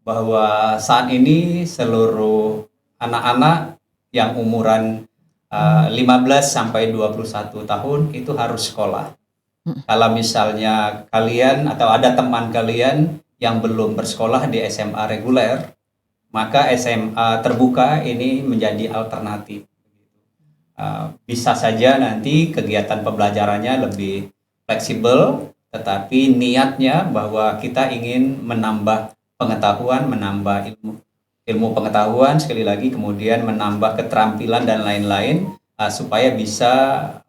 Bahwa saat ini seluruh anak-anak yang umuran 15 sampai 21 tahun itu harus sekolah. Kalau misalnya kalian atau ada teman kalian yang belum bersekolah di SMA reguler, maka SMA terbuka ini menjadi alternatif. Bisa saja nanti kegiatan pembelajarannya lebih fleksibel, tetapi niatnya bahwa kita ingin menambah pengetahuan, menambah ilmu pengetahuan, sekali lagi kemudian menambah keterampilan dan lain-lain, supaya bisa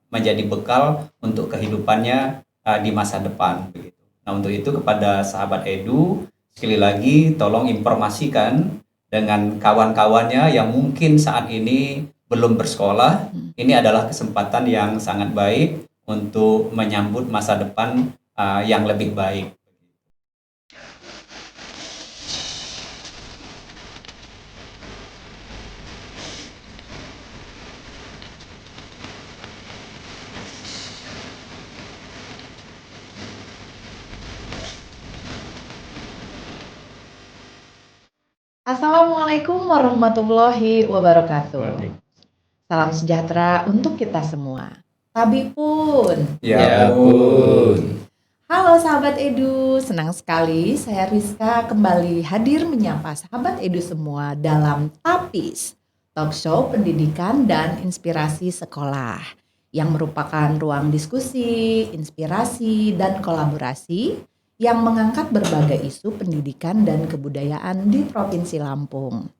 menjadi bekal untuk kehidupannya di masa depan. Begitu. Nah, untuk itu kepada sahabat Edu, sekali lagi tolong informasikan dengan kawan-kawannya yang mungkin saat ini belum bersekolah. Ini adalah kesempatan yang sangat baik untuk menyambut masa depan yang lebih baik. Assalamualaikum warahmatullahi wabarakatuh. Salam sejahtera untuk kita semua. Tabi pun. Ya pun. Halo sahabat Edu, senang sekali saya Rizka kembali hadir menyapa sahabat Edu semua dalam Tapis, talk show pendidikan dan inspirasi sekolah, yang merupakan ruang diskusi, inspirasi, dan kolaborasi yang mengangkat berbagai isu pendidikan dan kebudayaan di Provinsi Lampung.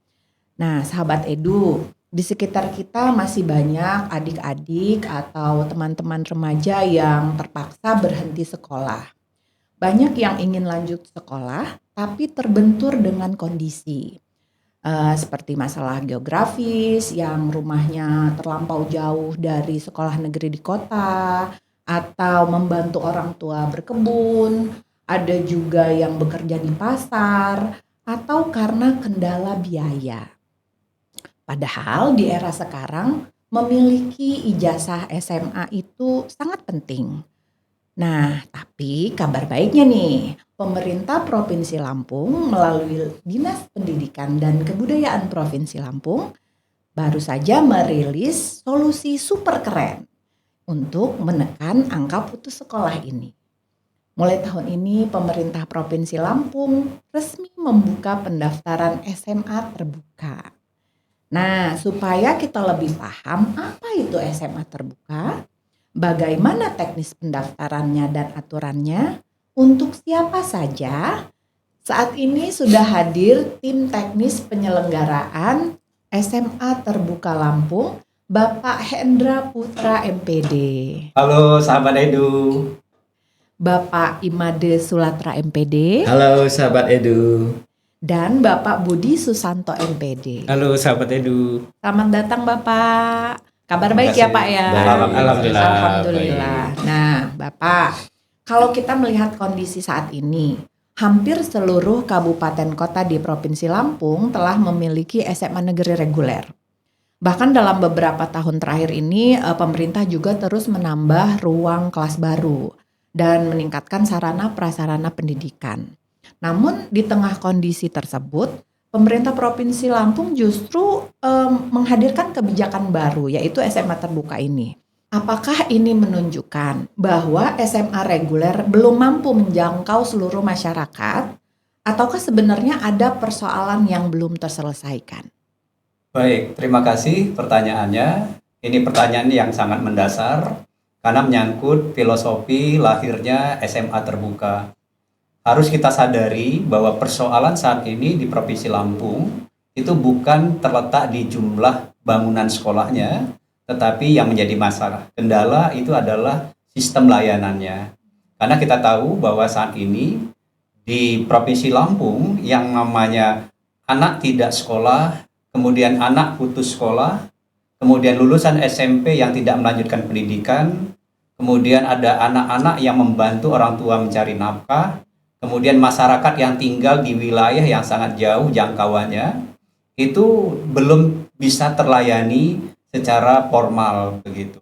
Nah, sahabat Edu, di sekitar kita masih banyak adik-adik atau teman-teman remaja yang terpaksa berhenti sekolah. Banyak yang ingin lanjut sekolah, tapi terbentur dengan kondisi seperti masalah geografis, yang rumahnya terlampau jauh dari sekolah negeri di kota, atau membantu orang tua berkebun. Ada juga yang bekerja di pasar, atau karena kendala biaya. Padahal di era sekarang memiliki ijazah SMA itu sangat penting. Nah, tapi kabar baiknya nih, pemerintah Provinsi Lampung melalui Dinas Pendidikan dan Kebudayaan Provinsi Lampung baru saja merilis solusi super keren untuk menekan angka putus sekolah ini. Mulai tahun ini pemerintah Provinsi Lampung resmi membuka pendaftaran SMA terbuka. Nah, supaya kita lebih paham apa itu SMA terbuka, bagaimana teknis pendaftarannya dan aturannya, untuk siapa saja, saat ini sudah hadir tim teknis penyelenggaraan SMA Terbuka Lampung, Bapak Hendra Putra MPD. Halo sahabat Edu. Bapak Imade Sulatra MPD. Halo sahabat Edu. Dan Bapak Budi Susanto MPD. Halo sahabat Edu. Selamat datang Bapak. Kabar baik ya Pak ya? Alhamdulillah. Alhamdulillah. Nah Bapak, kalau kita melihat kondisi saat ini, hampir seluruh kabupaten kota di Provinsi Lampung telah memiliki SMA negeri reguler. Bahkan dalam beberapa tahun terakhir ini, pemerintah juga terus menambah ruang kelas baru dan meningkatkan sarana prasarana pendidikan. Namun di tengah kondisi tersebut, pemerintah Provinsi Lampung justru menghadirkan kebijakan baru, yaitu SMA terbuka ini. Apakah ini menunjukkan bahwa SMA reguler belum mampu menjangkau seluruh masyarakat, ataukah sebenarnya ada persoalan yang belum terselesaikan? Baik, terima kasih pertanyaannya. Ini pertanyaan yang sangat mendasar karena menyangkut filosofi lahirnya SMA terbuka. Harus kita sadari bahwa persoalan saat ini di Provinsi Lampung itu bukan terletak di jumlah bangunan sekolahnya, tetapi yang menjadi masalah kendala itu adalah sistem layanannya. Karena kita tahu bahwa saat ini di Provinsi Lampung yang namanya anak tidak sekolah, kemudian anak putus sekolah, kemudian lulusan SMP yang tidak melanjutkan pendidikan, kemudian ada anak-anak yang membantu orang tua mencari nafkah, kemudian masyarakat yang tinggal di wilayah yang sangat jauh jangkauannya, itu belum bisa terlayani secara formal begitu.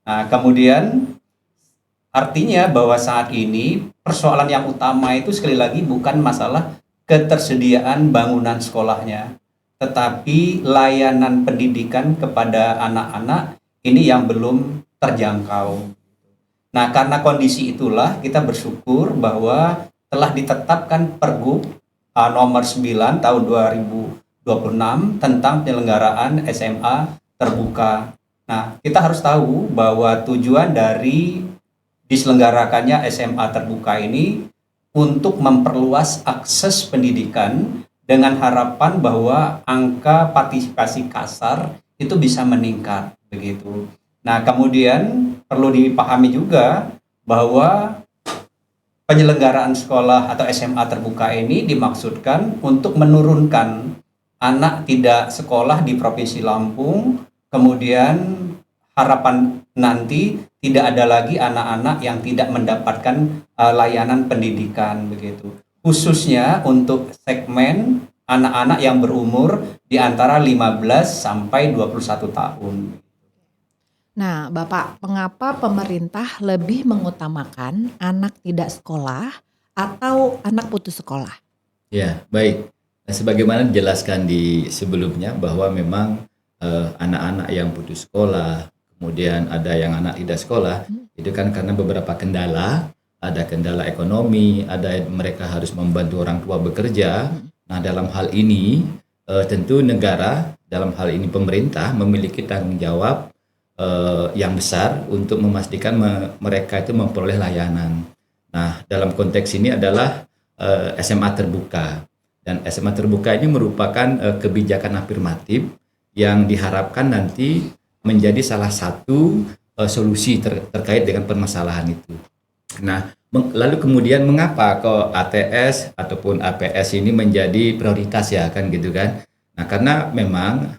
Nah, kemudian artinya bahwa saat ini persoalan yang utama itu sekali lagi bukan masalah ketersediaan bangunan sekolahnya, tetapi layanan pendidikan kepada anak-anak ini yang belum terjangkau. Nah, karena kondisi itulah kita bersyukur bahwa telah ditetapkan Pergub nomor 9 tahun 2026 tentang penyelenggaraan SMA terbuka. Nah, kita harus tahu bahwa tujuan dari diselenggarakannya SMA terbuka ini untuk memperluas akses pendidikan dengan harapan bahwa angka partisipasi kasar itu bisa meningkat begitu. Nah, kemudian perlu dipahami juga bahwa penyelenggaraan sekolah atau SMA terbuka ini dimaksudkan untuk menurunkan anak tidak sekolah di Provinsi Lampung, kemudian harapan nanti tidak ada lagi anak-anak yang tidak mendapatkan layanan pendidikan begitu. Khususnya untuk segmen anak-anak yang berumur di antara 15 sampai 21 tahun. Nah, Bapak, mengapa pemerintah lebih mengutamakan anak tidak sekolah atau anak putus sekolah? Ya, baik. Nah, sebagaimana dijelaskan di sebelumnya bahwa memang anak-anak yang putus sekolah, kemudian ada yang anak tidak sekolah, itu kan karena beberapa kendala, ada kendala ekonomi, ada mereka harus membantu orang tua bekerja. Nah, dalam hal ini tentu negara, dalam hal ini pemerintah memiliki tanggung jawab yang besar untuk memastikan mereka itu memperoleh layanan. Nah, dalam konteks ini adalah SMA terbuka. Dan SMA terbuka ini merupakan kebijakan afirmatif yang diharapkan nanti menjadi salah satu solusi terkait dengan permasalahan itu. Nah, lalu kemudian mengapa kok ATS ataupun APS ini menjadi prioritas ya kan gitu kan? Nah, karena memang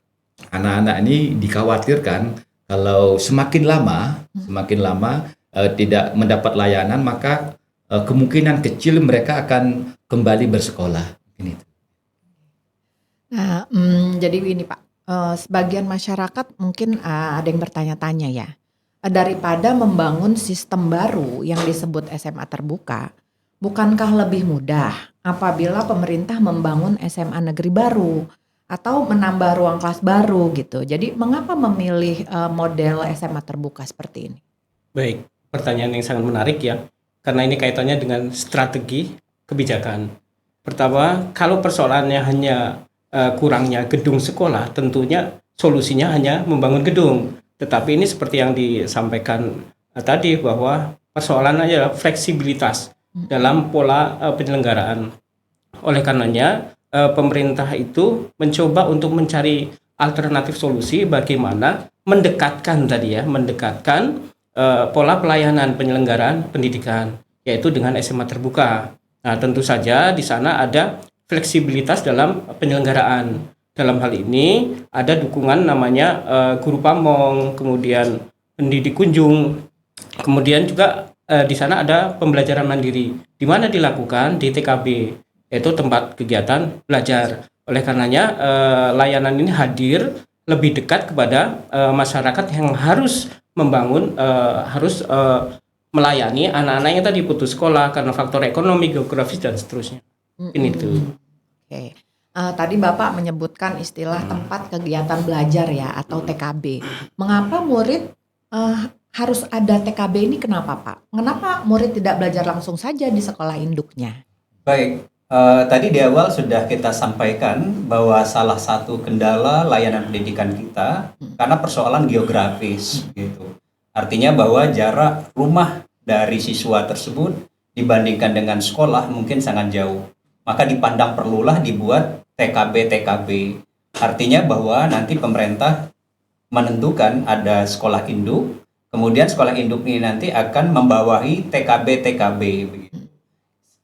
anak-anak ini dikhawatirkan kalau semakin lama tidak mendapat layanan, maka kemungkinan kecil mereka akan kembali bersekolah. Ini. Nah, jadi ini Pak, sebagian masyarakat mungkin ada yang bertanya-tanya ya, daripada membangun sistem baru yang disebut SMA terbuka, bukankah lebih mudah apabila pemerintah membangun SMA negeri baru atau menambah ruang kelas baru gitu. Jadi mengapa memilih model SMA terbuka seperti ini? Baik, pertanyaan yang sangat menarik ya. Karena ini kaitannya dengan strategi kebijakan. Pertama, kalau persoalannya hanya kurangnya gedung sekolah, tentunya solusinya hanya membangun gedung. Tetapi ini seperti yang disampaikan tadi bahwa persoalannya adalah fleksibilitas dalam pola penyelenggaraan. Oleh karenanya pemerintah itu mencoba untuk mencari alternatif solusi bagaimana mendekatkan pola pelayanan penyelenggaraan pendidikan, yaitu dengan SMA terbuka. Nah, tentu saja di sana ada fleksibilitas dalam penyelenggaraan. Dalam hal ini ada dukungan namanya guru pamong, kemudian pendidik kunjung, kemudian juga di sana ada pembelajaran mandiri, di mana dilakukan di TKB, yaitu tempat kegiatan belajar. Oleh karenanya layanan ini hadir lebih dekat kepada masyarakat yang harus membangun, melayani anak-anak yang tadi putus sekolah karena faktor ekonomi, geografis dan seterusnya. Ini tuh. Oke. Tadi Bapak menyebutkan istilah tempat kegiatan belajar ya atau TKB. Mengapa murid harus ada TKB ini, kenapa Pak? Kenapa murid tidak belajar langsung saja di sekolah induknya? Baik, tadi di awal sudah kita sampaikan bahwa salah satu kendala layanan pendidikan kita karena persoalan geografis gitu. Artinya bahwa jarak rumah dari siswa tersebut dibandingkan dengan sekolah mungkin sangat jauh. Maka dipandang perlulah dibuat TKB. Artinya bahwa nanti pemerintah menentukan ada sekolah induk, kemudian sekolah induk ini nanti akan membawahi TKB.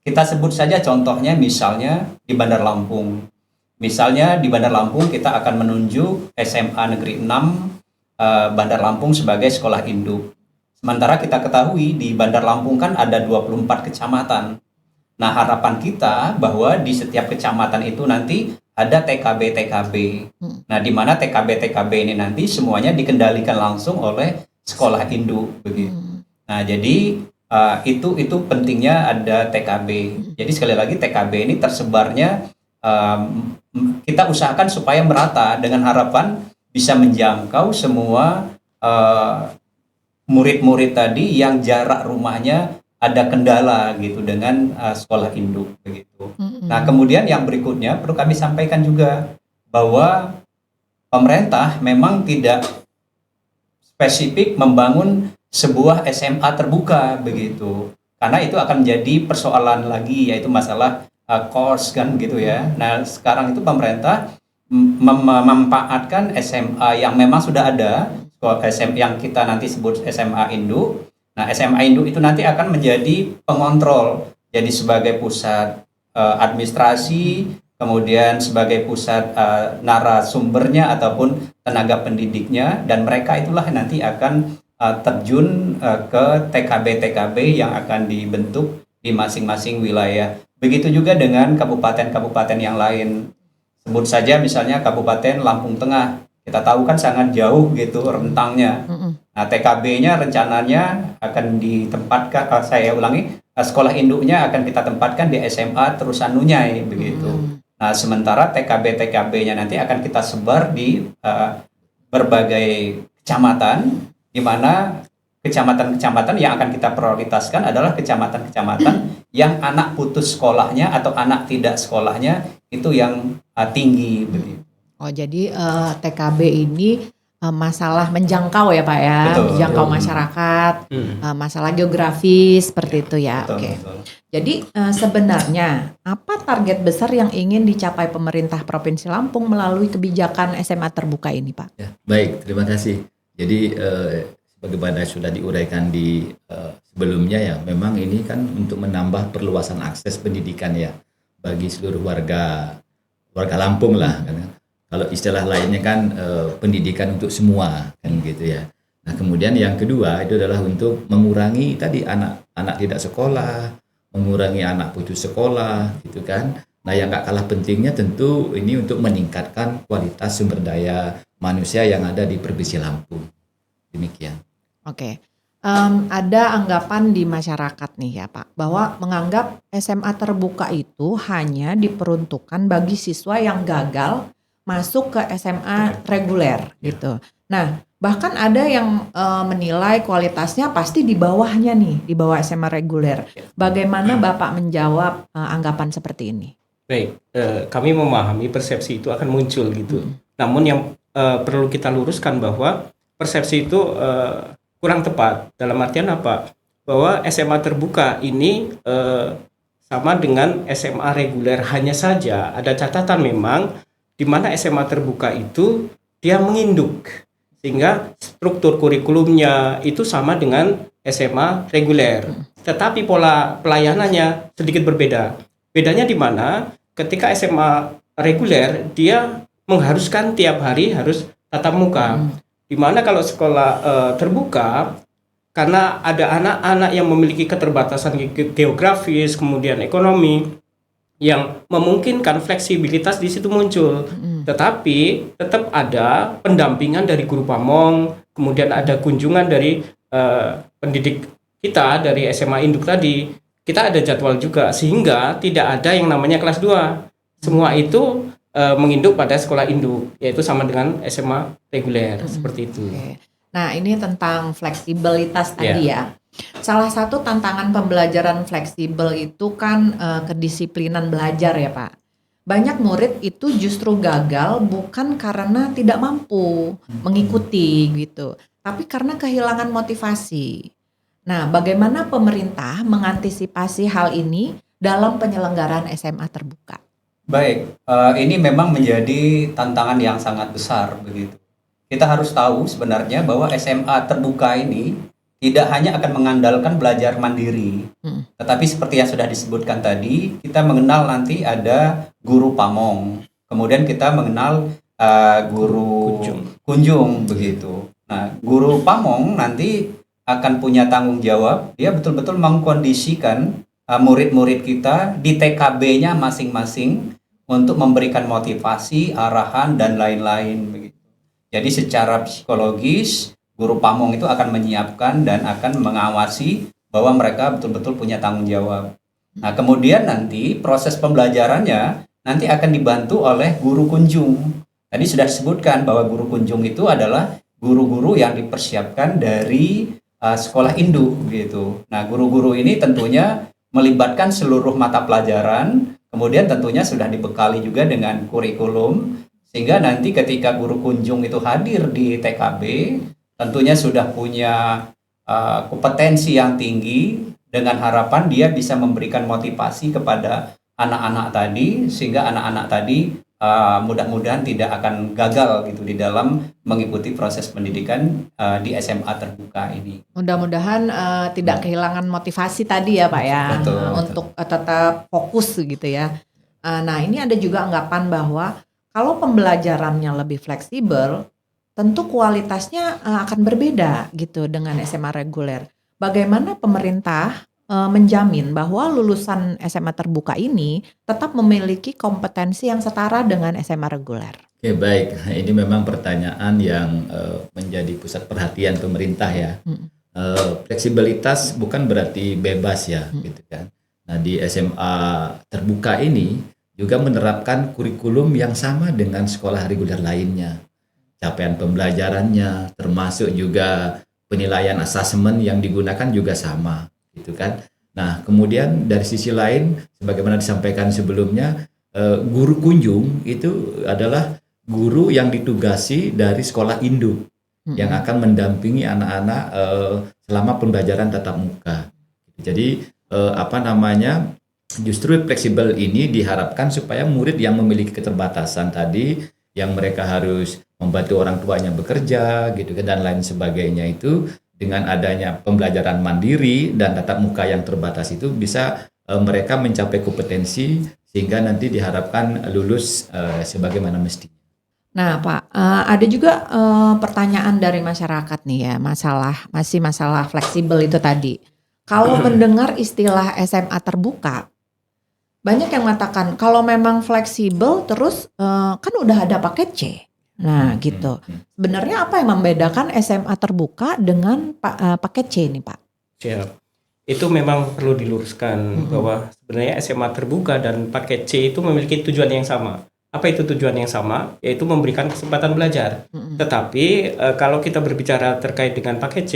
Kita sebut saja contohnya misalnya di Bandar Lampung. Misalnya di Bandar Lampung kita akan menunjuk SMA Negeri 6 Bandar Lampung sebagai sekolah induk. Sementara kita ketahui di Bandar Lampung kan ada 24 kecamatan. Nah, harapan kita bahwa di setiap kecamatan itu nanti ada TKB-TKB. Nah, di mana TKB-TKB ini nanti semuanya dikendalikan langsung oleh sekolah induk begitu. Nah, jadi itu pentingnya ada TKB. Jadi sekali lagi TKB ini tersebarnya kita usahakan supaya merata dengan harapan bisa menjangkau semua murid-murid tadi yang jarak rumahnya ada kendala gitu dengan sekolah induk begitu. Nah, kemudian yang berikutnya perlu kami sampaikan juga bahwa pemerintah memang tidak spesifik membangun sebuah SMA terbuka begitu. Karena itu akan menjadi persoalan lagi, yaitu masalah course kan gitu ya. Nah, sekarang itu pemerintah memanfaatkan SMA yang memang sudah ada, SMA yang kita nanti sebut SMA induk. Nah, SMA induk itu nanti akan menjadi pengontrol, jadi sebagai pusat administrasi, kemudian sebagai pusat narasumbernya ataupun tenaga pendidiknya, dan mereka itulah nanti akan terjun ke TKB-TKB yang akan dibentuk di masing-masing wilayah. Begitu juga dengan kabupaten-kabupaten yang lain. Sebut saja misalnya Kabupaten Lampung Tengah. Kita tahu kan sangat jauh gitu rentangnya. Nah, TKB-nya rencananya akan ditempatkan, saya ulangi, sekolah induknya akan kita tempatkan di SMA Terusan Nunyai begitu. Nah, sementara TKB-TKB-nya nanti akan kita sebar di berbagai kecamatan, di mana kecamatan-kecamatan yang akan kita prioritaskan adalah kecamatan-kecamatan yang anak putus sekolahnya atau anak tidak sekolahnya itu yang tinggi begitu. Oh, jadi TKB ini masalah menjangkau ya Pak ya, Betul. menjangkau masyarakat, masalah geografis seperti itu ya. Betul, Oke. betul. Jadi sebenarnya apa target besar yang ingin dicapai pemerintah Provinsi Lampung melalui kebijakan SMA terbuka ini Pak? Ya, baik, terima kasih. Jadi sebagaimana sudah diuraikan di sebelumnya ya, memang ini kan untuk menambah perluasan akses pendidikan ya bagi seluruh warga Lampung lah kan. Kalau istilah lainnya kan pendidikan untuk semua kan gitu ya. Nah, kemudian yang kedua itu adalah untuk mengurangi tadi anak tidak sekolah, mengurangi anak putus sekolah gitu kan. Nah, yang gak kalah pentingnya tentu ini untuk meningkatkan kualitas sumber daya manusia yang ada di Provinsi Lampung. Demikian. Oke. Ada anggapan di masyarakat nih ya Pak, bahwa menganggap SMA terbuka itu hanya diperuntukkan bagi siswa yang gagal masuk ke SMA reguler gitu. Nah, bahkan ada yang menilai kualitasnya pasti di bawahnya nih, di bawah SMA reguler. Bagaimana Bapak menjawab anggapan seperti ini? Baik, kami memahami persepsi itu akan muncul gitu. Namun yang perlu kita luruskan bahwa persepsi itu kurang tepat. Dalam artian apa? Bahwa SMA terbuka ini sama dengan SMA reguler, hanya saja ada catatan memang di mana SMA terbuka itu dia menginduk, sehingga struktur kurikulumnya itu sama dengan SMA reguler, tetapi pola pelayanannya sedikit berbeda. Bedanya di mana? Ketika SMA reguler dia mengharuskan tiap hari harus tatap muka, di mana kalau sekolah terbuka, karena ada anak-anak yang memiliki keterbatasan geografis, kemudian ekonomi, yang memungkinkan fleksibilitas di situ muncul. Tetapi tetap ada pendampingan dari guru pamong, kemudian ada kunjungan dari pendidik kita dari SMA induk tadi. Kita ada jadwal juga, sehingga tidak ada yang namanya kelas 2. Semua itu menginduk pada sekolah induk, yaitu sama dengan SMA reguler, seperti itu. Oke. Nah, ini tentang fleksibilitas tadi ya. Salah satu tantangan pembelajaran fleksibel itu kan kedisiplinan belajar ya Pak. Banyak murid itu justru gagal bukan karena tidak mampu mengikuti gitu, tapi karena kehilangan motivasi. Nah, bagaimana pemerintah mengantisipasi hal ini dalam penyelenggaraan SMA terbuka? Baik, ini memang menjadi tantangan yang sangat besar begitu. Kita harus tahu sebenarnya bahwa SMA terbuka ini tidak hanya akan mengandalkan belajar mandiri, tetapi seperti yang sudah disebutkan tadi, kita mengenal nanti ada guru pamong, kemudian kita mengenal guru kunjung begitu. Nah, guru pamong nanti akan punya tanggung jawab, dia betul-betul mengkondisikan murid-murid kita di TKB-nya masing-masing untuk memberikan motivasi, arahan dan lain-lain begitu. Jadi secara psikologis guru pamong itu akan menyiapkan dan akan mengawasi bahwa mereka betul-betul punya tanggung jawab. Nah, kemudian nanti proses pembelajarannya nanti akan dibantu oleh guru kunjung. Tadi sudah disebutkan bahwa guru kunjung itu adalah guru-guru yang dipersiapkan dari sekolah induk gitu. Nah, guru-guru ini tentunya melibatkan seluruh mata pelajaran, kemudian tentunya sudah dibekali juga dengan kurikulum, sehingga nanti ketika guru kunjung itu hadir di TKB, tentunya sudah punya kompetensi yang tinggi dengan harapan dia bisa memberikan motivasi kepada anak-anak tadi, sehingga anak-anak tadi mudah-mudahan tidak akan gagal gitu di dalam mengikuti proses pendidikan di SMA terbuka ini. Mudah-mudahan tidak kehilangan motivasi tadi ya Pak ya, Betul. untuk tetap fokus gitu ya. Nah ini ada juga anggapan bahwa kalau pembelajarannya lebih fleksibel, tentu kualitasnya akan berbeda gitu dengan SMA reguler. Bagaimana pemerintah menjamin bahwa lulusan SMA terbuka ini tetap memiliki kompetensi yang setara dengan SMA reguler? Oke, baik. Ini memang pertanyaan yang menjadi pusat perhatian pemerintah ya. Fleksibilitas bukan berarti bebas ya, gitu kan. Nah, di SMA terbuka ini juga menerapkan kurikulum yang sama dengan sekolah reguler lainnya. Capaian pembelajarannya, termasuk juga penilaian asesmen yang digunakan juga sama, gitu kan. Nah, kemudian dari sisi lain, sebagaimana disampaikan sebelumnya, guru kunjung itu adalah guru yang ditugasi dari sekolah induk yang akan mendampingi anak-anak selama pembelajaran tatap muka. Jadi justru fleksibel ini diharapkan supaya murid yang memiliki keterbatasan tadi, yang mereka harus membantu orang tuanya bekerja gitu kan dan lain sebagainya, itu dengan adanya pembelajaran mandiri dan tatap muka yang terbatas itu bisa mereka mencapai kompetensi sehingga nanti diharapkan lulus sebagaimana mestinya. Nah Pak, ada juga pertanyaan dari masyarakat nih ya, masalah fleksibel itu tadi. Kalau mendengar istilah SMA terbuka, banyak yang mengatakan kalau memang fleksibel terus kan udah ada paket C. Nah gitu. Sebenarnya apa yang membedakan SMA terbuka dengan paket C nih Pak? Siap. Itu memang perlu diluruskan bahwa sebenarnya SMA terbuka dan paket C itu memiliki tujuan yang sama. Apa itu tujuan yang sama? Yaitu memberikan kesempatan belajar. Tetapi kalau kita berbicara terkait dengan paket C,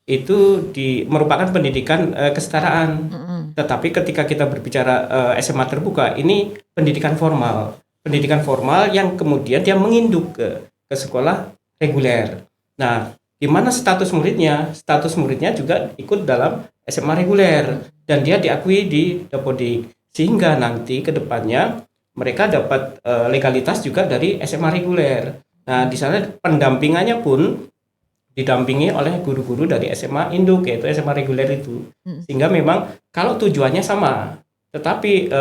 itu merupakan pendidikan kesetaraan. Tetapi ketika kita berbicara SMA terbuka, ini pendidikan formal. Pendidikan formal yang kemudian dia menginduk ke sekolah reguler. Nah, di mana status muridnya? Status muridnya juga ikut dalam SMA reguler dan dia diakui di Dapodik, sehingga nanti ke depannya mereka dapat legalitas juga dari SMA reguler. Nah, di sana pendampingannya pun didampingi oleh guru-guru dari SMA induk, yaitu SMA reguler itu. Sehingga memang kalau tujuannya sama, tetapi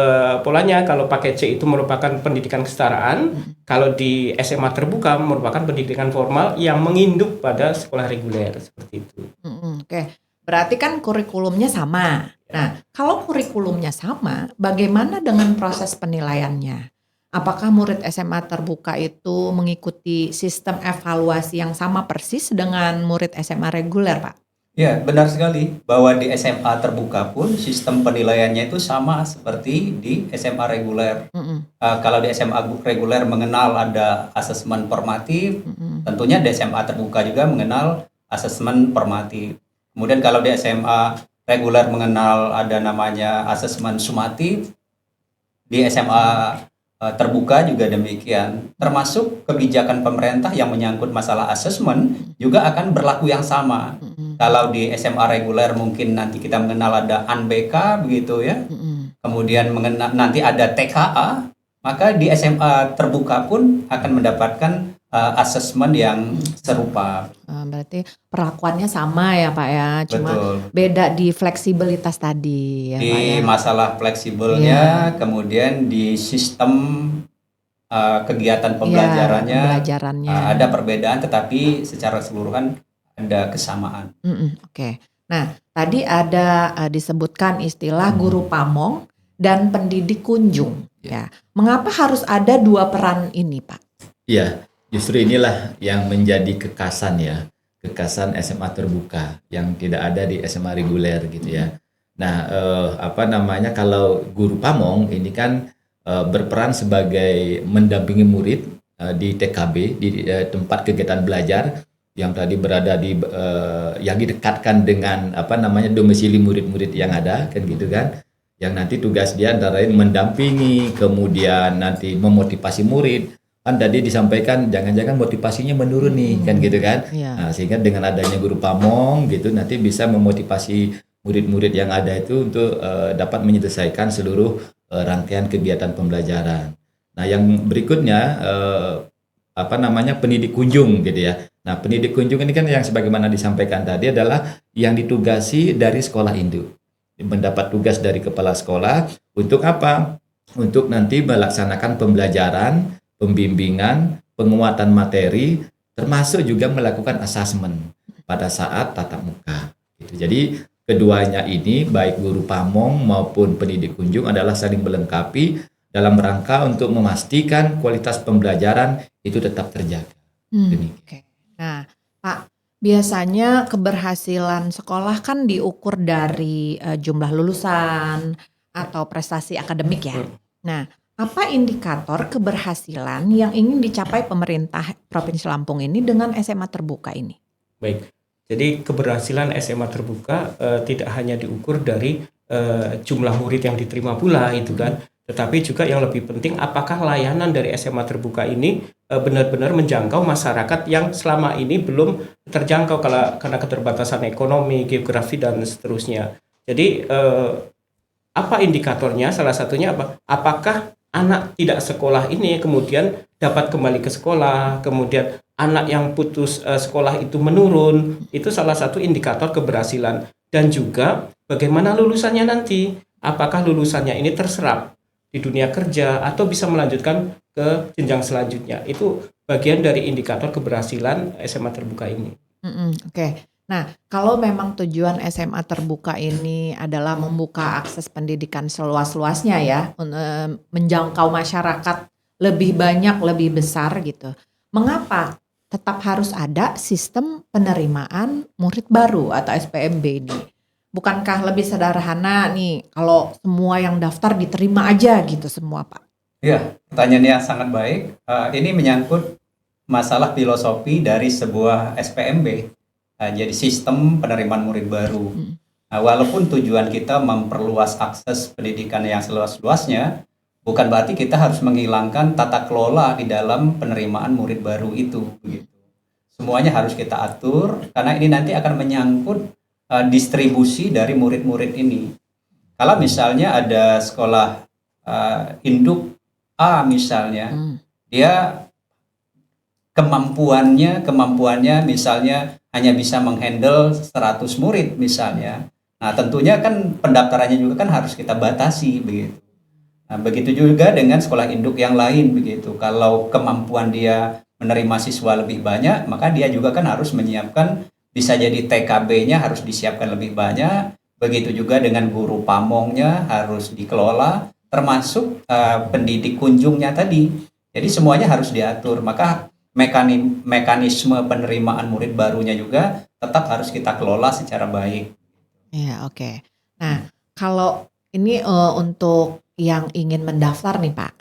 polanya kalau paket C itu merupakan pendidikan kesetaraan, kalau di SMA terbuka merupakan pendidikan formal yang menginduk pada sekolah reguler, seperti itu. Oke, berarti kan kurikulumnya sama. Nah, kalau kurikulumnya sama, bagaimana dengan proses penilaiannya? Apakah murid SMA terbuka itu mengikuti sistem evaluasi yang sama persis dengan murid SMA reguler, Pak? Ya, benar sekali bahwa di SMA terbuka pun sistem penilaiannya itu sama seperti di SMA reguler. Kalau di SMA reguler mengenal ada asesmen formatif, tentunya di SMA terbuka juga mengenal asesmen formatif. Kemudian kalau di SMA reguler mengenal ada namanya asesmen sumatif, di SMA terbuka juga demikian. Termasuk kebijakan pemerintah yang menyangkut masalah asesmen juga akan berlaku yang sama. Kalau di SMA reguler mungkin nanti kita mengenal ada ANBK begitu ya. Kemudian nanti ada TKA, maka di SMA terbuka pun akan mendapatkan asesmen yang serupa. Berarti perlakuannya sama ya Pak ya, cuma Betul. beda di fleksibilitas tadi ya Di Pak ya. masalah fleksibelnya, kemudian di sistem kegiatan pembelajarannya, ada perbedaan, tetapi secara keseluruhan ada kesamaan. Oke. Nah, tadi ada disebutkan istilah guru pamong dan pendidik kunjung. Ya, mengapa harus ada dua peran ini, Pak? Iya, justru inilah yang menjadi kekasan ya, kekasan SMA terbuka yang tidak ada di SMA reguler gitu ya. Nah, kalau guru pamong ini kan berperan sebagai mendampingi murid di TKB, di tempat kegiatan belajar yang tadi berada di yang didekatkan dengan domisili murid-murid yang ada kan gitu kan. Yang nanti tugas dia antara lain mendampingi, kemudian nanti memotivasi murid. Kan tadi disampaikan jangan-jangan motivasinya menurun nih kan gitu kan. Iya. Nah, sehingga dengan adanya guru pamong gitu nanti bisa memotivasi murid-murid yang ada itu untuk dapat menyelesaikan seluruh rangkaian kegiatan pembelajaran. Nah, yang berikutnya pendidik kunjung gitu ya. Nah, pendidik kunjung ini kan yang sebagaimana disampaikan tadi adalah yang ditugasi dari sekolah induk. Mendapat tugas dari kepala sekolah untuk apa? Untuk nanti melaksanakan pembelajaran, pembimbingan, penguatan materi, termasuk juga melakukan asesmen pada saat tatap muka. Gitu. Jadi keduanya ini baik guru pamong maupun pendidik kunjung adalah saling melengkapi dalam rangka untuk memastikan kualitas pembelajaran itu tetap terjaga. Oke. Nah, Pak, biasanya keberhasilan sekolah kan diukur dari jumlah lulusan atau prestasi akademik ya. Nah, apa indikator keberhasilan yang ingin dicapai pemerintah Provinsi Lampung ini dengan SMA terbuka ini? Baik, jadi keberhasilan SMA terbuka tidak hanya diukur dari jumlah murid yang diterima pula itu kan, tetapi juga yang lebih penting apakah layanan dari SMA terbuka ini benar-benar menjangkau masyarakat yang selama ini belum terjangkau karena keterbatasan ekonomi, geografi dan seterusnya. Jadi apa indikatornya? Salah satunya apa? Apakah anak tidak sekolah ini kemudian dapat kembali ke sekolah, kemudian anak yang putus sekolah itu menurun, itu salah satu indikator keberhasilan. Dan juga bagaimana lulusannya nanti, apakah lulusannya ini terserap di dunia kerja atau bisa melanjutkan ke jenjang selanjutnya. Itu bagian dari indikator keberhasilan SMA terbuka ini. Oke. Nah, kalau memang tujuan SMA terbuka ini adalah membuka akses pendidikan seluas-luasnya ya, menjangkau masyarakat lebih banyak, lebih besar gitu. Mengapa tetap harus ada sistem penerimaan murid baru atau SPMB ini? Bukankah lebih sederhana nih kalau semua yang daftar diterima aja gitu semua, Pak? Ya, pertanyaannya sangat baik. Ini menyangkut masalah filosofi dari sebuah SPMB. Jadi sistem penerimaan murid baru. Nah, walaupun tujuan kita memperluas akses pendidikan yang seluas-luasnya, bukan berarti kita harus menghilangkan tata kelola di dalam penerimaan murid baru itu. Begitu. Semuanya harus kita atur karena ini nanti akan menyangkut distribusi dari murid-murid ini. Kalau misalnya ada sekolah induk A misalnya, dia kemampuannya misalnya hanya bisa menghandle 100 murid misalnya. Nah, tentunya kan pendaftarannya juga kan harus kita batasi begitu. Nah, begitu juga dengan sekolah induk yang lain begitu. Kalau kemampuan dia menerima siswa lebih banyak, maka dia juga kan harus menyiapkan, bisa jadi TKB-nya harus disiapkan lebih banyak. Begitu juga dengan guru pamongnya harus dikelola, termasuk pendidik kunjungnya tadi. Jadi semuanya harus diatur. Maka mekanisme penerimaan murid barunya juga tetap harus kita kelola secara baik. Ya, oke. Nah, kalau ini untuk yang ingin mendaftar nih Pak,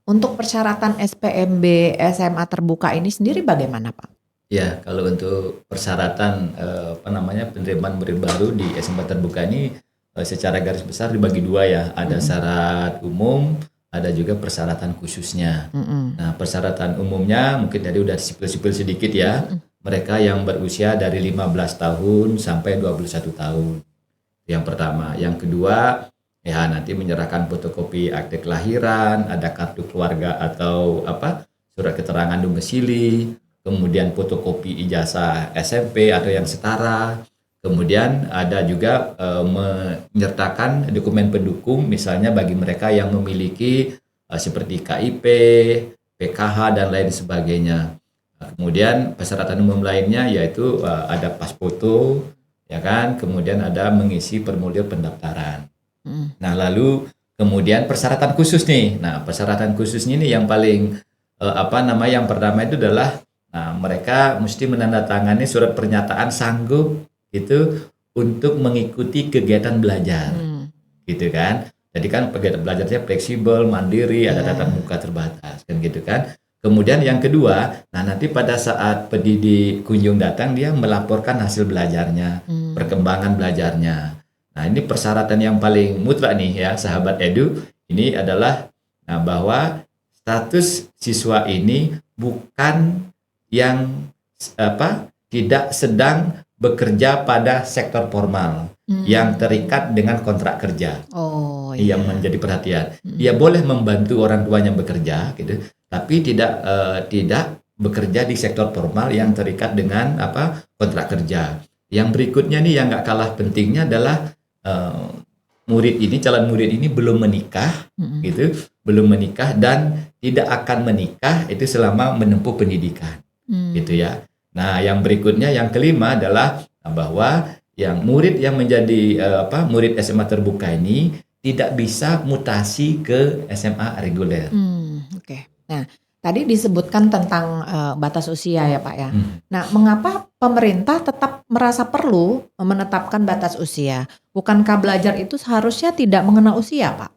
untuk persyaratan SPMB SMA terbuka ini sendiri bagaimana Pak? Ya, kalau untuk persyaratan penerimaan murid baru di SMA terbuka ini secara garis besar dibagi dua ya, ada syarat umum, ada juga persyaratan khususnya. Nah, persyaratan umumnya mungkin tadi udah sipil-sipil sedikit ya. Mereka yang berusia dari 15 tahun sampai 21 tahun. Yang pertama. Yang kedua, ya nanti menyerahkan fotokopi akte kelahiran, ada kartu keluarga atau surat keterangan domisili, kemudian fotokopi ijazah SMP atau yang setara. Kemudian ada juga menyertakan dokumen pendukung misalnya bagi mereka yang memiliki seperti KIP, PKH dan lain sebagainya. Kemudian persyaratan umum lainnya yaitu ada pas foto, ya kan. Kemudian ada mengisi formulir pendaftaran. Nah, lalu Kemudian persyaratan khusus nih. Nah, persyaratan khususnya ini yang paling yang pertama itu adalah mereka mesti menandatangani surat pernyataan sanggup itu untuk mengikuti kegiatan belajar. Gitu kan. Jadi kan kegiatan belajarnya fleksibel, mandiri, ada tatap muka terbatas kan gitu kan. Kemudian yang kedua, nanti pada saat pendidik kunjung datang dia melaporkan hasil belajarnya, perkembangan belajarnya. Nah, ini persyaratan yang paling mutlak nih ya, sahabat Edu, ini adalah bahwa status siswa ini bukan yang tidak sedang bekerja pada sektor formal yang terikat dengan kontrak kerja. Yang menjadi perhatian. Dia boleh membantu orang tuanya bekerja gitu, tapi tidak bekerja di sektor formal yang terikat dengan kontrak kerja. Yang berikutnya nih yang nggak kalah pentingnya adalah calon murid ini belum menikah gitu, belum menikah dan tidak akan menikah itu selama menempuh pendidikan gitu ya. Nah, yang berikutnya yang kelima adalah bahwa yang murid yang menjadi murid SMA terbuka ini tidak bisa mutasi ke SMA reguler. Oke. Nah, tadi disebutkan tentang batas usia ya Pak ya. Nah, mengapa pemerintah tetap merasa perlu menetapkan batas usia? Bukankah belajar itu seharusnya tidak mengenal usia, Pak?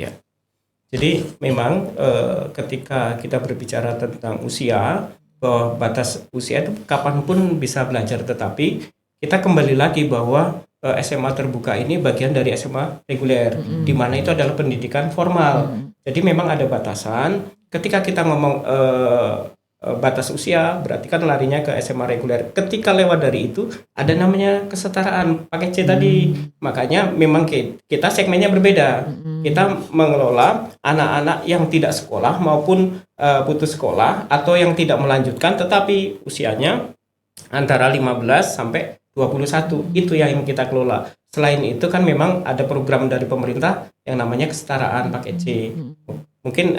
Ya. Jadi memang ketika kita berbicara tentang usia, bahwa batas usia itu kapanpun bisa belajar, tetapi kita kembali lagi bahwa SMA terbuka ini bagian dari SMA reguler, di mana itu adalah pendidikan formal. Jadi memang ada batasan. Ketika kita ngomong batas usia, berarti kan larinya ke SMA reguler. Ketika lewat dari itu, ada namanya kesetaraan, pakai C tadi. Makanya memang kita segmennya berbeda. Kita mengelola anak-anak yang tidak sekolah maupun putus sekolah atau yang tidak melanjutkan, tetapi usianya antara 15 sampai 21, itu yang kita kelola. Selain itu kan memang ada program dari pemerintah yang namanya kesetaraan pakai C. Mungkin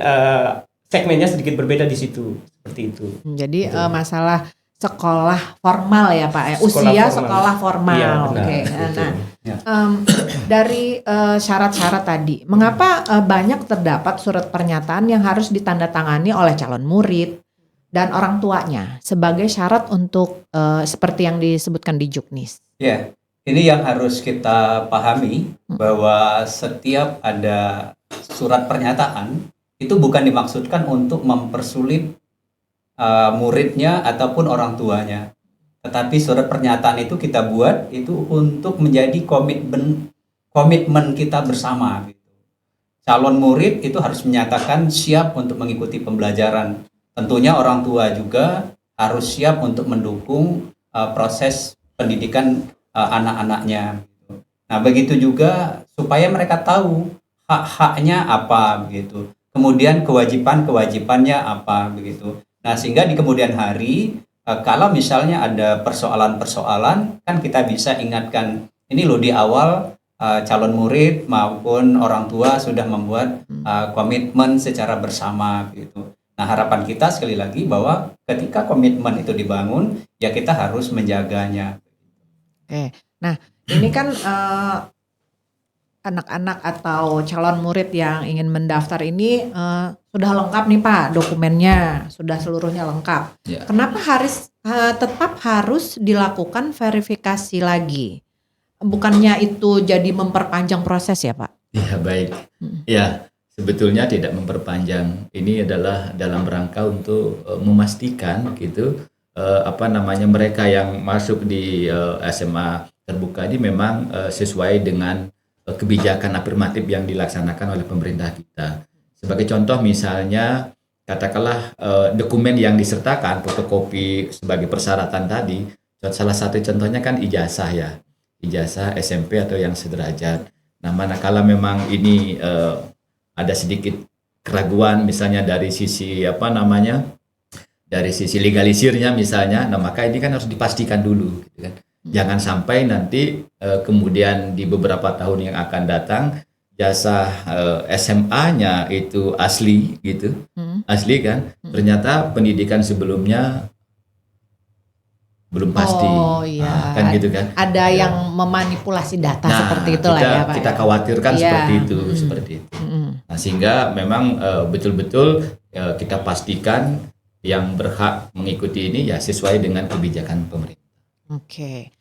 segmennya sedikit berbeda di situ, seperti itu. Jadi masalah sekolah formal ya Pak, usia sekolah formal. Iya, Oke. Nah, dari syarat-syarat tadi, mengapa banyak terdapat surat pernyataan yang harus ditandatangani oleh calon murid dan orang tuanya sebagai syarat untuk seperti yang disebutkan di Juknis? Ya, ini yang harus kita pahami bahwa setiap ada surat pernyataan itu bukan dimaksudkan untuk mempersulit muridnya ataupun orang tuanya. Tetapi surat pernyataan itu kita buat itu untuk menjadi komitmen kita bersama. Calon murid itu harus menyatakan siap untuk mengikuti pembelajaran. Tentunya orang tua juga harus siap untuk mendukung proses pendidikan anak-anaknya. Nah, begitu juga supaya mereka tahu hak-haknya apa begitu. Kemudian kewajiban-kewajibannya apa begitu. Nah, sehingga di kemudian hari kalau misalnya ada persoalan-persoalan kan kita bisa ingatkan ini loh di awal calon murid maupun orang tua sudah membuat komitmen secara bersama gitu. Nah, harapan kita sekali lagi bahwa ketika komitmen itu dibangun, ya kita harus menjaganya. Oke, nah ini kan anak-anak atau calon murid yang ingin mendaftar ini sudah lengkap nih Pak dokumennya, sudah seluruhnya lengkap. Ya. Kenapa tetap harus dilakukan verifikasi lagi? Bukannya itu jadi memperpanjang proses ya Pak? Ya baik, ya. Sebetulnya tidak memperpanjang, ini adalah dalam rangka untuk memastikan gitu mereka yang masuk di SMA terbuka ini memang sesuai dengan kebijakan afirmatif yang dilaksanakan oleh pemerintah kita. Sebagai contoh misalnya katakanlah dokumen yang disertakan fotokopi sebagai persyaratan tadi, salah satu contohnya kan ijazah ya, ijazah SMP atau yang sederajat. Nah, manakala memang ini ada sedikit keraguan misalnya dari sisi dari sisi legalisirnya misalnya, nah maka ini kan harus dipastikan dulu gitu kan. Jangan sampai nanti kemudian di beberapa tahun yang akan datang jasa SMA-nya itu asli gitu. Asli kan. Ternyata pendidikan sebelumnya belum pasti. Oh iya. Kan gitu kan. Ada Ya. yang memanipulasi data Nah, seperti itulah ya Pak. kita ya? khawatirkan Iya. seperti itu, seperti itu. Nah, sehingga memang betul-betul kita pastikan yang berhak mengikuti ini ya sesuai dengan kebijakan pemerintah. Oke.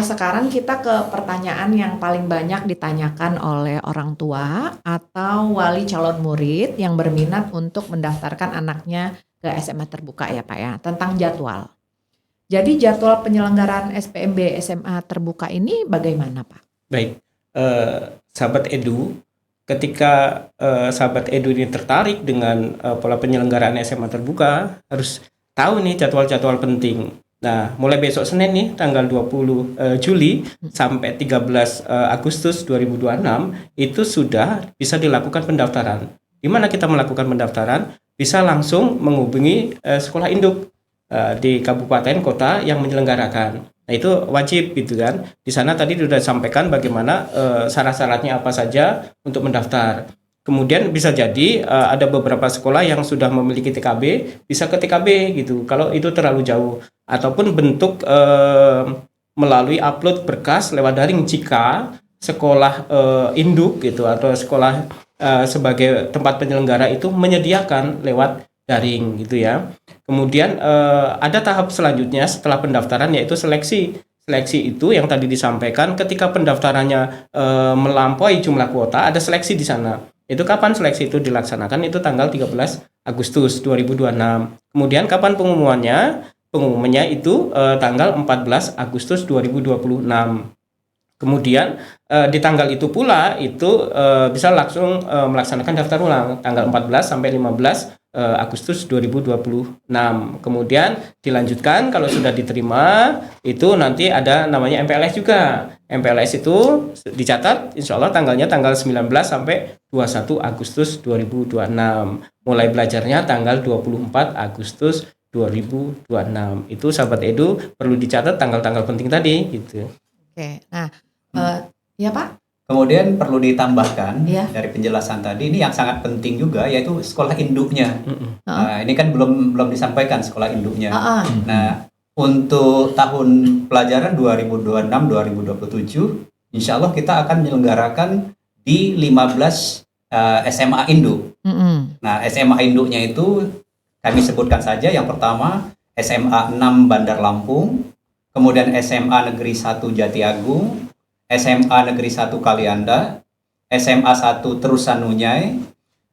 Sekarang kita ke pertanyaan yang paling banyak ditanyakan oleh orang tua atau wali calon murid yang berminat untuk mendaftarkan anaknya ke SMA terbuka ya Pak ya, tentang jadwal. Jadi jadwal penyelenggaraan SPMB SMA terbuka ini bagaimana Pak? Baik, sahabat Edu, ketika sahabat Edu ini tertarik dengan pola penyelenggaraan SMA terbuka, harus tahu nih jadwal-jadwal penting. Nah, mulai besok Senin nih, tanggal 20 Juli sampai 13 Agustus 2026, itu sudah bisa dilakukan pendaftaran. Di mana kita melakukan pendaftaran? Bisa langsung menghubungi sekolah induk di kabupaten kota yang menyelenggarakan. Nah, itu wajib gitu kan. Di sana tadi sudah disampaikan bagaimana syarat-syaratnya apa saja untuk mendaftar. Kemudian bisa jadi ada beberapa sekolah yang sudah memiliki TKB, bisa ke TKB gitu. Kalau itu terlalu jauh, ataupun bentuk melalui upload berkas lewat daring jika sekolah induk gitu atau sekolah sebagai tempat penyelenggara itu menyediakan lewat daring gitu ya. Kemudian ada tahap selanjutnya setelah pendaftaran, yaitu seleksi. Seleksi itu yang tadi disampaikan, ketika pendaftarannya melampaui jumlah kuota, ada seleksi di sana. Itu kapan seleksi itu dilaksanakan? Itu tanggal 13 Agustus 2026. Kemudian kapan pengumumannya? Pengumumannya itu tanggal 14 Agustus 2026. Kemudian di tanggal itu pula itu bisa langsung melaksanakan daftar ulang tanggal 14 sampai 15 Agustus 2026. Kemudian dilanjutkan kalau sudah diterima, itu nanti ada namanya MPLS juga. MPLS itu dicatat insya Allah tanggalnya tanggal 19 sampai 21 Agustus 2026. Mulai belajarnya tanggal 24 Agustus 2026. Itu sahabat Edu perlu dicatat tanggal-tanggal penting tadi gitu. Oke. Nah, ya Pak? Kemudian perlu ditambahkan Iya. dari penjelasan tadi ini yang sangat penting juga, yaitu sekolah induknya. Ah. Nah, ini kan belum disampaikan sekolah induknya. Ah, ah. Nah, untuk tahun pelajaran 2026-2027, insya Allah kita akan menyelenggarakan di 15 SMA induk. Nah, SMA induknya itu kami sebutkan saja. Yang pertama SMA 6 Bandar Lampung, kemudian SMA Negeri 1 Jati Agung, SMA Negeri 1 Kalianda, SMA 1 Terusanunyai,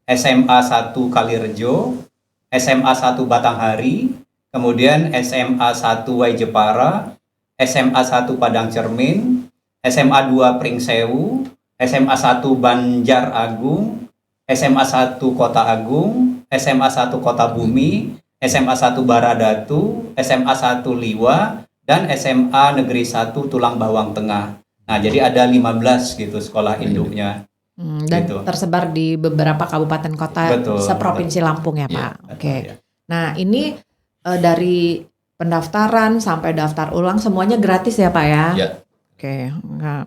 SMA 1 Kalirejo, SMA 1 Batanghari, kemudian SMA 1 Waijepara, SMA 1 Padang Cermin, SMA 2 Pringsewu, SMA 1 Banjar Agung, SMA 1 Kota Agung, SMA 1 Kota Bumi, SMA 1 Baradatu, SMA 1 Liwa, dan SMA Negeri 1 Tulang Bawang Tengah. Nah, jadi ada 15 gitu sekolah induknya. Dan Gitu. tersebar di beberapa kabupaten kota Betul, seprovinsi Lampung ya Iya, Pak. Betul, Oke. ya. Nah ini dari pendaftaran sampai daftar ulang semuanya gratis ya Pak ya? Ya. Oke. Nah,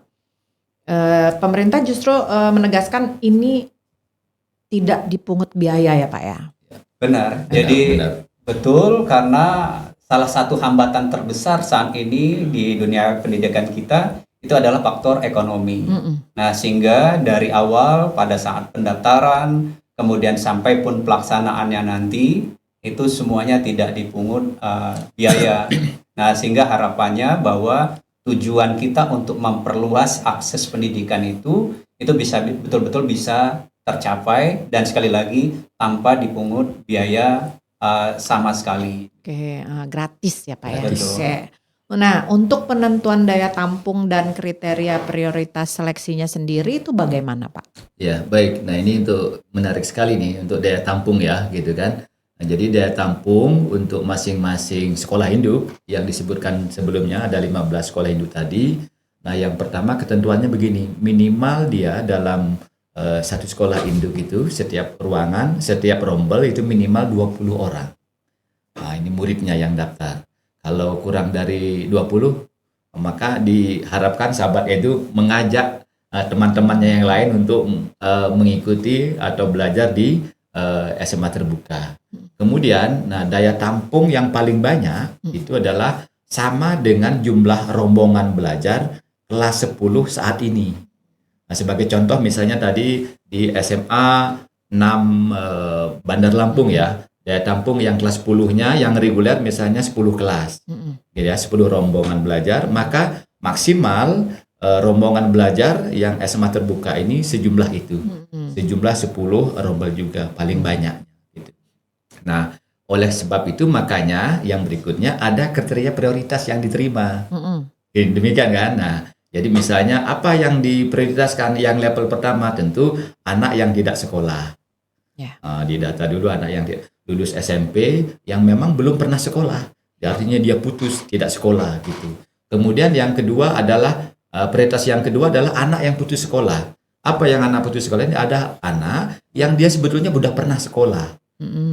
pemerintah justru menegaskan ini tidak dipungut biaya ya Pak ya? Benar. Benar, Jadi benar. betul, karena salah satu hambatan terbesar saat ini di dunia pendidikan kita itu adalah faktor ekonomi. Nah, sehingga dari awal pada saat pendaftaran, kemudian sampai pun pelaksanaannya nanti, itu semuanya tidak dipungut biaya. Nah, sehingga harapannya bahwa tujuan kita untuk memperluas akses pendidikan itu bisa betul-betul bisa tercapai, dan sekali lagi tanpa dipungut biaya sama sekali. Oke, gratis ya Pak ya? Betul. Oke. Nah, untuk penentuan daya tampung dan kriteria prioritas seleksinya sendiri itu bagaimana Pak? Ya, baik. Nah, ini untuk menarik sekali nih untuk daya tampung ya, gitu kan. Nah, jadi daya tampung untuk masing-masing sekolah induk yang disebutkan sebelumnya ada 15 sekolah induk tadi. Nah, yang pertama ketentuannya begini, minimal dia dalam satu sekolah induk itu setiap ruangan, setiap rombel itu minimal 20 orang. Nah, ini muridnya yang daftar. Kalau kurang dari 20, maka diharapkan sahabat Edu mengajak teman-temannya yang lain untuk mengikuti atau belajar di SMA terbuka. Kemudian, nah daya tampung yang paling banyak itu adalah sama dengan jumlah rombongan belajar kelas 10 saat ini. Nah, sebagai contoh misalnya tadi di SMA 6 Bandar Lampung ya, daya tampung yang kelas 10-nya yang reguler misalnya 10 kelas. Gitu ya, 10 rombongan belajar, maka maksimal rombongan belajar yang SMA terbuka ini sejumlah itu. Sejumlah 10 rombel juga paling banyak gitu. Nah, oleh sebab itu makanya yang berikutnya ada kriteria prioritas yang diterima. Demikian kan? Nah, jadi misalnya apa yang diprioritaskan yang level pertama tentu anak yang tidak sekolah. Di data dulu anak yang lulus SMP yang memang belum pernah sekolah. Artinya dia putus tidak sekolah gitu. Kemudian yang kedua adalah prioritas yang kedua adalah anak yang putus sekolah. Apa yang anak putus sekolah ini? Ada anak yang dia sebetulnya sudah pernah sekolah.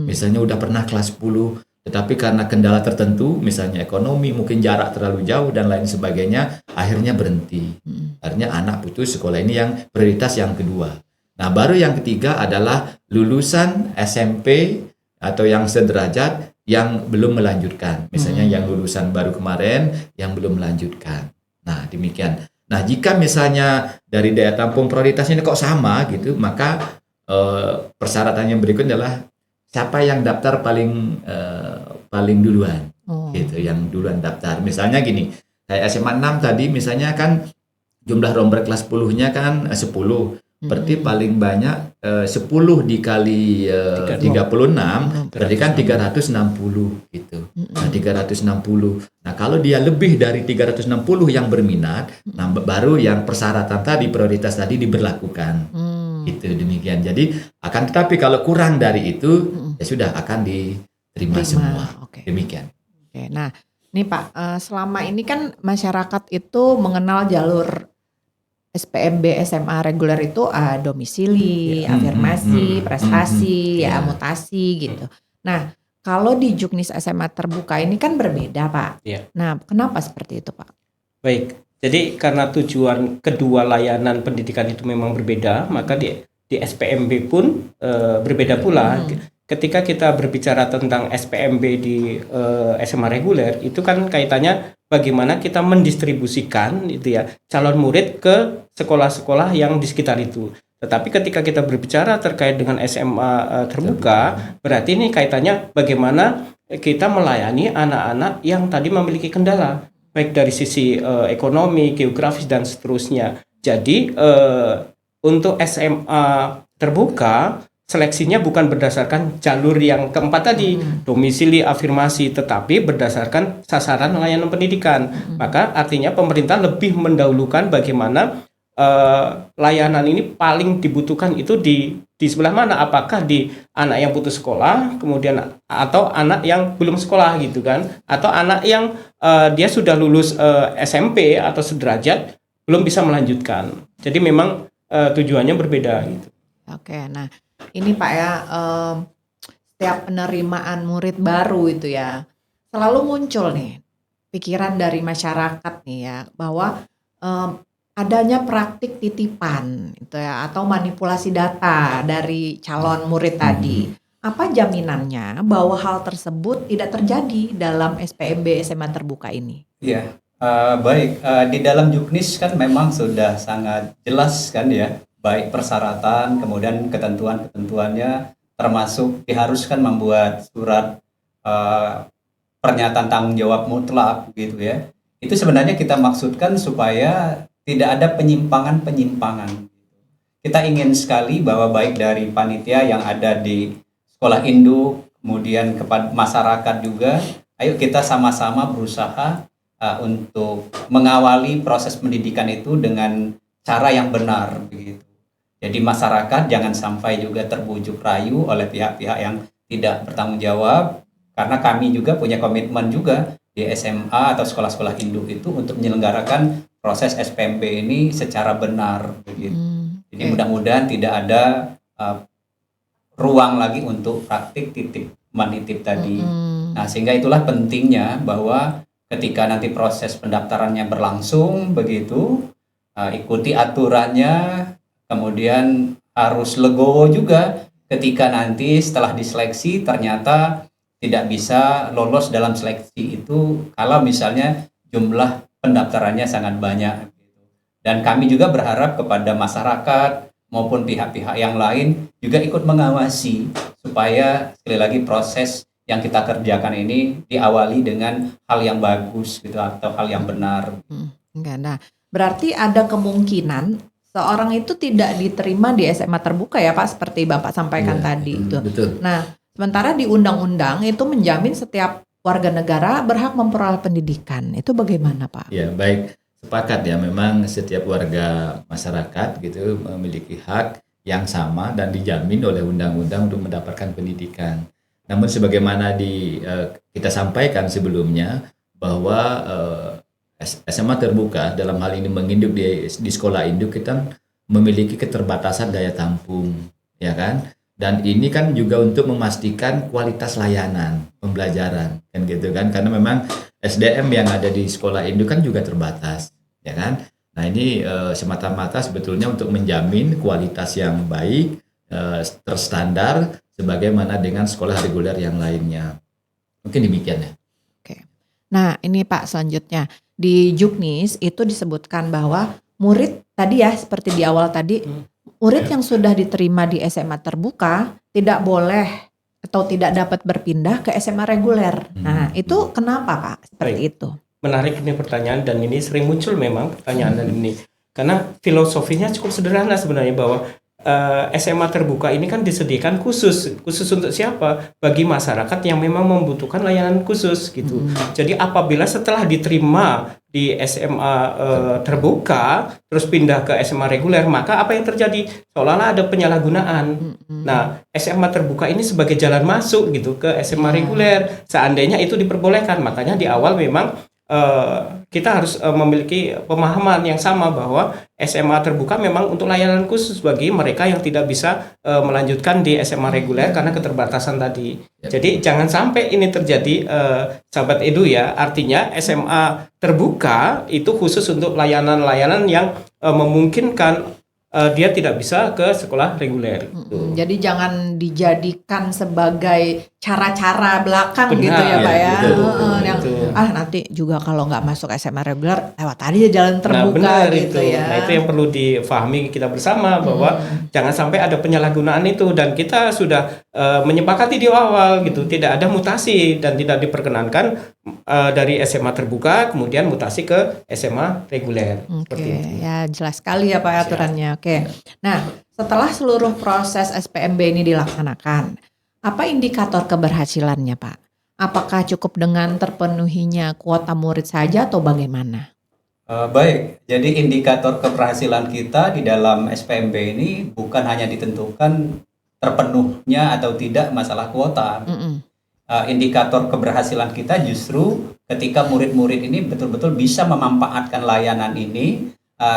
Misalnya udah pernah kelas 10, tetapi karena kendala tertentu, misalnya ekonomi, mungkin jarak terlalu jauh dan lain sebagainya, akhirnya berhenti. Artinya anak putus sekolah ini yang prioritas yang kedua. Nah, baru yang ketiga adalah lulusan SMP atau yang sederajat yang belum melanjutkan. Misalnya yang lulusan baru kemarin yang belum melanjutkan. Nah, demikian. Nah, jika misalnya dari daya tampung prioritasnya ini kok sama gitu, maka persyaratan yang berikutnya adalah siapa yang daftar paling duluan, gitu, yang duluan daftar. Misalnya gini, kayak SMA 6 tadi, misalnya kan jumlah rombel kelas 10-nya kan 10, berarti paling banyak 10 dikali 36, berarti kan 360 gitu. Nah, 360. Nah, kalau dia lebih dari 360 yang berminat, nah baru yang persyaratan tadi, prioritas tadi diberlakukan. Gitu, demikian. Jadi akan tetapi kalau kurang dari itu ya sudah akan diterima semua. Demikian. Oke. Nah, ini Pak, selama ini kan masyarakat itu mengenal jalur SPMB SMA reguler itu domisili, afirmasi, prestasi, mutasi gitu. Nah, kalau di Juknis SMA terbuka ini kan berbeda Pak. Nah, kenapa seperti itu Pak? Baik. Jadi karena tujuan kedua layanan pendidikan itu memang berbeda, maka di SPMB pun berbeda pula. Ketika kita berbicara tentang SPMB di SMA reguler, itu kan kaitannya bagaimana kita mendistribusikan itu ya calon murid ke sekolah-sekolah yang di sekitar itu. Tetapi ketika kita berbicara terkait dengan SMA terbuka, berarti ini kaitannya bagaimana kita melayani anak-anak yang tadi memiliki kendala, baik dari sisi ekonomi, geografis, dan seterusnya. Jadi untuk SMA terbuka, seleksinya bukan berdasarkan jalur yang keempat tadi, domisili, afirmasi, tetapi berdasarkan sasaran layanan pendidikan. Maka artinya pemerintah lebih mendahulukan bagaimana layanan ini paling dibutuhkan itu di sebelah mana, apakah di anak yang putus sekolah, kemudian atau anak yang belum sekolah gitu kan, atau anak yang dia sudah lulus SMP atau sederajat belum bisa melanjutkan. Jadi memang tujuannya berbeda gitu. Oke, nah ini Pak ya, setiap penerimaan murid baru itu ya selalu muncul nih pikiran dari masyarakat nih ya bahwa adanya praktik titipan itu ya atau manipulasi data dari calon murid tadi. Apa jaminannya bahwa hal tersebut tidak terjadi dalam SPMB SMA terbuka ini? Iya, baik. Di dalam Juknis kan memang sudah sangat jelas kan ya, baik persyaratan, kemudian ketentuan-ketentuannya, termasuk diharuskan membuat surat pernyataan tanggung jawab mutlak gitu ya. Itu sebenarnya kita maksudkan supaya tidak ada penyimpangan-penyimpangan. Kita ingin sekali bahwa baik dari panitia yang ada di sekolah induk, kemudian kepada masyarakat juga, ayo kita sama-sama berusaha untuk mengawali proses pendidikan itu dengan cara yang benar begitu. Jadi masyarakat jangan sampai juga terbujuk rayu oleh pihak-pihak yang tidak bertanggung jawab, karena kami juga punya komitmen juga di SMA atau sekolah-sekolah induk itu untuk menyelenggarakan proses SPMB ini secara benar begitu. Jadi mudah-mudahan tidak ada ruang lagi untuk praktik titip menitip tadi. Nah, sehingga itulah pentingnya bahwa ketika nanti proses pendaftarannya berlangsung begitu, ikuti aturannya, kemudian harus legowo juga ketika nanti setelah diseleksi ternyata tidak bisa lolos dalam seleksi itu kalau misalnya jumlah pendaftarannya sangat banyak. Dan kami juga berharap kepada masyarakat maupun pihak-pihak yang lain juga ikut mengawasi supaya sekali lagi proses yang kita kerjakan ini diawali dengan hal yang bagus gitu atau hal yang benar. Enggak. Nah, berarti ada kemungkinan seorang itu tidak diterima di SMA terbuka ya Pak, seperti Bapak sampaikan tadi itu. Betul. Nah, sementara di undang-undang itu menjamin setiap warga negara berhak memperoleh pendidikan. Itu bagaimana Pak? Ya, baik. Sepakat ya, memang setiap warga masyarakat gitu memiliki hak yang sama dan dijamin oleh undang-undang untuk mendapatkan pendidikan. Namun sebagaimana kita sampaikan sebelumnya bahwa SMA terbuka dalam hal ini menginduk di sekolah induk kita memiliki keterbatasan daya tampung, ya kan? Dan ini kan juga untuk memastikan kualitas layanan pembelajaran, kan gitu kan? Karena memang SDM yang ada di sekolah induk kan juga terbatas, ya kan? Nah ini semata-mata sebetulnya untuk menjamin kualitas yang baik, terstandar, sebagaimana dengan sekolah reguler yang lainnya. Mungkin demikian ya. Oke. Nah ini Pak selanjutnya. Di Juknis itu disebutkan bahwa murid tadi ya seperti di awal tadi, murid yang sudah diterima di SMA terbuka tidak boleh atau tidak dapat berpindah ke SMA reguler. Nah itu kenapa Pak seperti itu? Menarik ini pertanyaan dan ini sering muncul memang pertanyaan ini. Karena filosofinya cukup sederhana sebenarnya bahwa SMA terbuka ini kan disediakan khusus untuk siapa? Bagi masyarakat yang memang membutuhkan layanan khusus gitu. Jadi apabila setelah diterima di SMA terbuka terus pindah ke SMA reguler, maka apa yang terjadi? Seolah-olah ada penyalahgunaan. Nah, SMA terbuka ini sebagai jalan masuk gitu ke SMA reguler. Seandainya itu diperbolehkan, makanya di awal memang kita harus memiliki pemahaman yang sama bahwa SMA terbuka memang untuk layanan khusus bagi mereka yang tidak bisa melanjutkan di SMA reguler karena keterbatasan tadi. Jadi jangan sampai ini terjadi, sahabat Edu ya. Artinya SMA terbuka itu khusus untuk layanan-layanan yang memungkinkan dia tidak bisa ke sekolah reguler. Jadi jangan dijadikan sebagai cara-cara belakang Benar, gitu ya Pak ya. betul. Nanti juga kalau nggak masuk SMA reguler lewat tadi jalan terbuka benar gitu itu. ya. Nah itu yang perlu difahami kita bersama bahwa jangan sampai ada penyalahgunaan itu dan kita sudah menyepakati di awal gitu, tidak ada mutasi dan tidak diperkenankan dari SMA terbuka kemudian mutasi ke SMA reguler. Seperti itu. Ya jelas sekali ya Pak aturannya. Oke. Nah setelah seluruh proses SPMB ini dilaksanakan, apa indikator keberhasilannya Pak? Apakah cukup dengan terpenuhinya kuota murid saja atau bagaimana? Baik, jadi indikator keberhasilan kita di dalam SPMB ini bukan hanya ditentukan terpenuhnya atau tidak masalah kuota. Indikator keberhasilan kita justru ketika murid-murid ini betul-betul bisa memanfaatkan layanan ini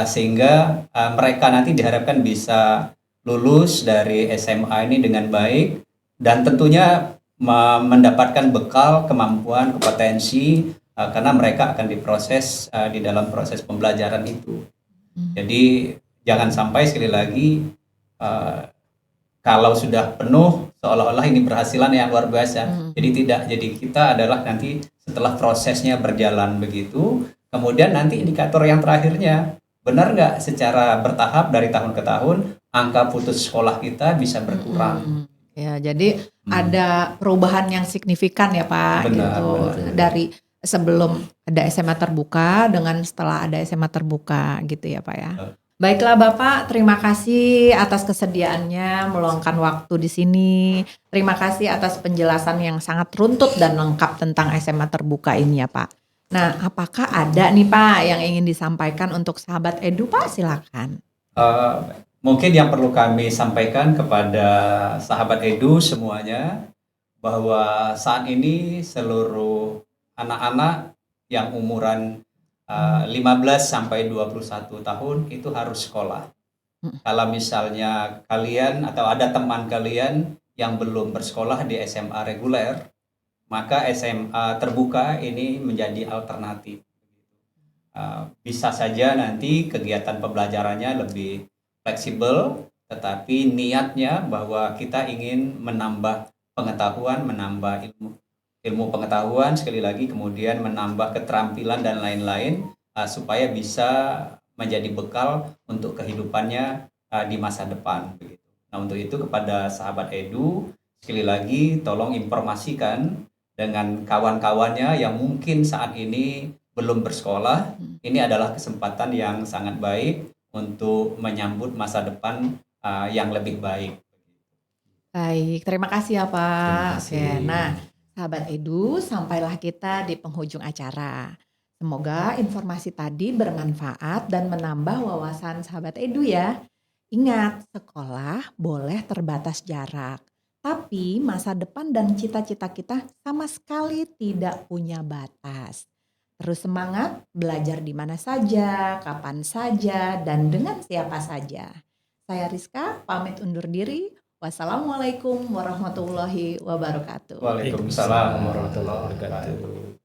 sehingga mereka nanti diharapkan bisa lulus dari SMA ini dengan baik dan tentunya mendapatkan bekal, kemampuan, kompetensi karena mereka akan diproses di dalam proses pembelajaran itu. Jadi jangan sampai sekali lagi kalau sudah penuh seolah-olah ini berhasilan yang luar biasa. Jadi tidak. Jadi kita adalah nanti setelah prosesnya berjalan begitu, kemudian nanti indikator yang terakhirnya benar nggak secara bertahap dari tahun ke tahun angka putus sekolah kita bisa berkurang. Ya, jadi ada perubahan yang signifikan ya Pak. Benar, gitu. benar. Dari sebelum ada SMA terbuka dengan setelah ada SMA terbuka gitu ya Pak ya. Baiklah Bapak, terima kasih atas kesediaannya meluangkan waktu di sini. Terima kasih atas penjelasan yang sangat runtut dan lengkap tentang SMA terbuka ini ya Pak. Nah, apakah ada nih Pak yang ingin disampaikan untuk sahabat Edu Pak? Silakan. Mungkin yang perlu kami sampaikan kepada sahabat Edu semuanya bahwa saat ini seluruh anak-anak yang umuran 15 sampai 21 tahun itu harus sekolah. Kalau misalnya kalian atau ada teman kalian yang belum bersekolah di SMA reguler, maka SMA terbuka ini menjadi alternatif. Bisa saja nanti kegiatan pembelajarannya lebih fleksibel, tetapi niatnya bahwa kita ingin menambah pengetahuan, menambah ilmu ilmu pengetahuan sekali lagi, kemudian menambah keterampilan dan lain-lain supaya bisa menjadi bekal untuk kehidupannya di masa depan begitu. Nah, untuk itu kepada sahabat Edu sekali lagi tolong informasikan dengan kawan-kawannya yang mungkin saat ini belum bersekolah. Ini adalah kesempatan yang sangat baik untuk menyambut masa depan yang lebih baik. Baik, terima kasih ya Terima Pak. Oke, kasih. nah sahabat Edu, sampailah kita di penghujung acara. Semoga informasi tadi bermanfaat dan menambah wawasan sahabat Edu ya. Ingat, sekolah boleh terbatas jarak, tapi masa depan dan cita-cita kita sama sekali tidak punya batas. Terus semangat, belajar di mana saja, kapan saja, dan dengan siapa saja. Saya Rizka, pamit undur diri. Wassalamualaikum warahmatullahi wabarakatuh. Waalaikumsalam warahmatullahi wabarakatuh.